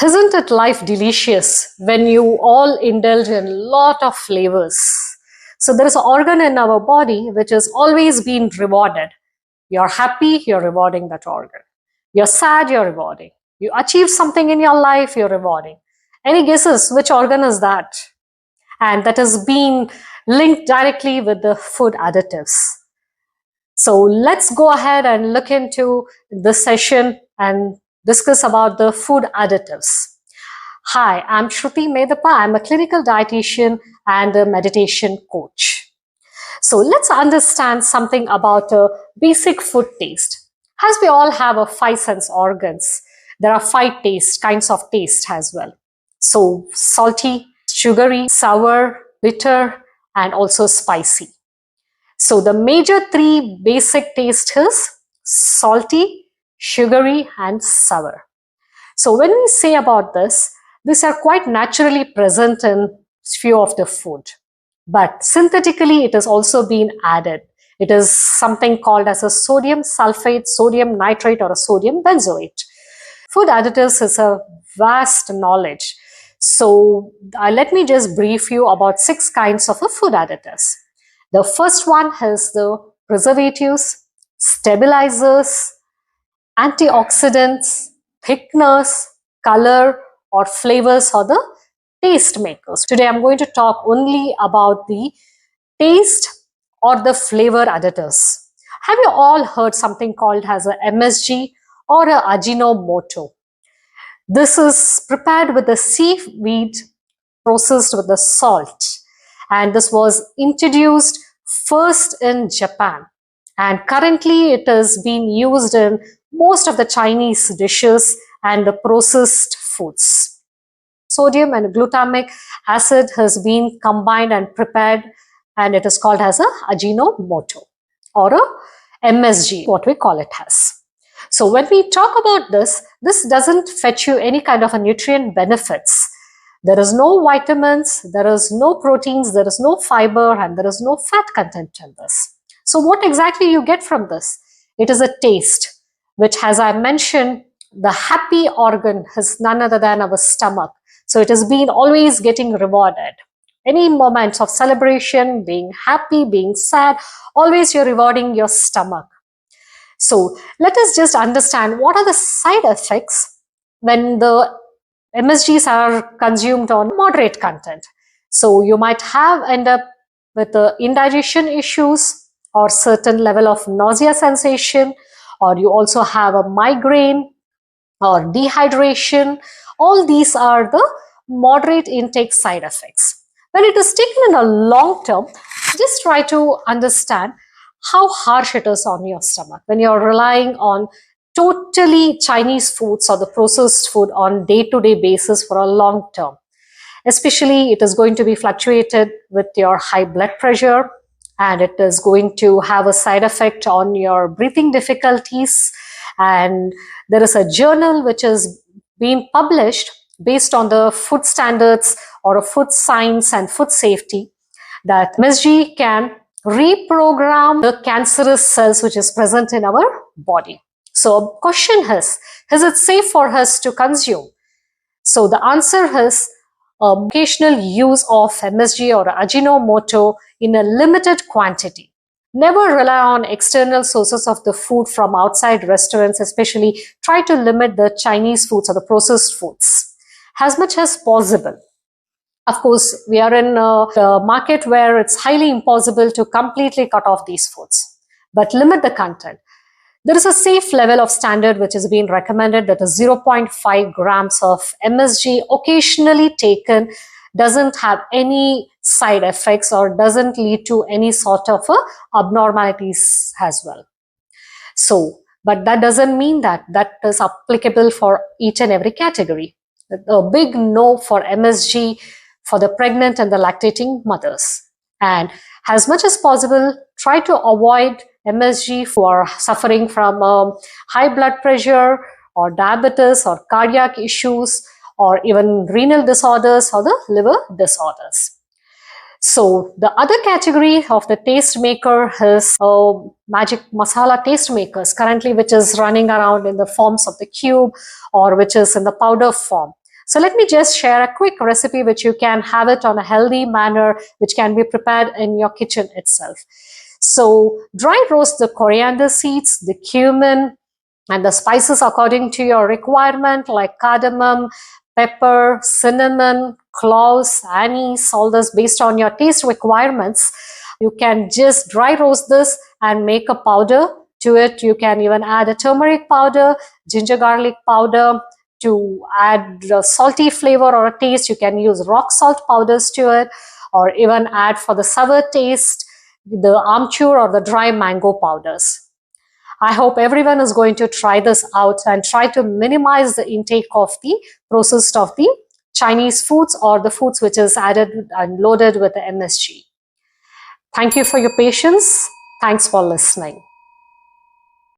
Isn't it life delicious when you all indulge in a lot of flavors? So there is an organ in our body which has always been rewarded. You're happy, you're rewarding that organ. You're sad, you're rewarding. You achieve something in your life, you're rewarding. Any guesses which organ is that? And that has been linked directly with the food additives. So let's go ahead and look into this session and discuss about the food additives. Hi, I'm Shruti Medappa. I'm a clinical dietitian and a meditation coach. So let's understand something about a basic food taste. As we all have a 5 sense organs, there are 5 kinds of taste as well. So salty, sugary, sour, bitter, and also spicy. So the major 3 basic tastes is salty, sugary, and sour. So when we say about this, these are quite naturally present in few of the food. But synthetically, it has also been added. It is something called as a sodium sulfate, sodium nitrate, or a sodium benzoate. Food additives is a vast knowledge. So let me just brief you about 6 kinds of food additives. The first one is the preservatives, stabilizers, antioxidants, thickeners, color or flavors or the taste makers. Today I'm going to talk only about the taste or the flavor additives. Have you all heard something called as a MSG or a Ajinomoto? This is prepared with the seaweed processed with the salt. And this was introduced first in Japan. And currently it is being used in most of the Chinese dishes and the processed foods. Sodium and glutamic acid has been combined and prepared, and it is called as a Ajinomoto or a MSG, what we call it as. So when we talk about this doesn't fetch you any kind of a nutrient benefits. There is no vitamins, there is no proteins, there is no fiber, and there is no fat content in this. So what exactly you get from this? It is a taste, which, as I mentioned, the happy organ is none other than our stomach. So it has been always getting rewarded. Any moments of celebration, being happy, being sad, always you're rewarding your stomach. So let us just understand what are the side effects when the MSGs are consumed on moderate content. So you might end up with indigestion issues or certain level of nausea sensation, or you also have a migraine or dehydration. All these are the moderate intake side effects. When it is taken in a long term, just try to understand how harsh it is on your stomach when you're relying on totally Chinese foods or the processed food on day-to-day basis for a long term. Especially it is going to be fluctuated with your high blood pressure, and it is going to have a side effect on your breathing difficulties. And there is a journal which is being published based on the food standards or a food science and food safety that MSG can reprogram the cancerous cells which is present in our body. So question is it safe for us to consume? So the answer is occasional use of MSG or Ajinomoto in a limited quantity. Never rely on external sources of the food from outside restaurants, especially try to limit the Chinese foods or the processed foods as much as possible. Of course, we are in a market where it's highly impossible to completely cut off these foods, but limit the content. There is a safe level of standard which is being recommended, that is 0.5 grams of MSG occasionally taken doesn't have any side effects or doesn't lead to any sort of abnormalities as well. So, but that doesn't mean that is applicable for each and every category. A big no for MSG for the pregnant and the lactating mothers. And as much as possible, try to avoid MSG for suffering from high blood pressure or diabetes or cardiac issues or even renal disorders or the liver disorders. So the other category of the taste maker is magic masala taste makers currently, which is running around in the forms of the cube or which is in the powder form. So let me just share a quick recipe which you can have it on a healthy manner, which can be prepared in your kitchen itself. So dry roast the coriander seeds, the cumin, and the spices according to your requirement, like cardamom, pepper, cinnamon, cloves, anise, all this based on your taste requirements. You can just dry roast this and make a powder to it. You can even add a turmeric powder, ginger garlic powder. To add a salty flavor or a taste, you can use rock salt powders to it, or even add for the sour taste, the amchur or the dry mango powders. I hope everyone is going to try this out and try to minimize the intake of the processed of the Chinese foods or the foods which is added and loaded with the MSG. Thank you for your patience. Thanks for listening.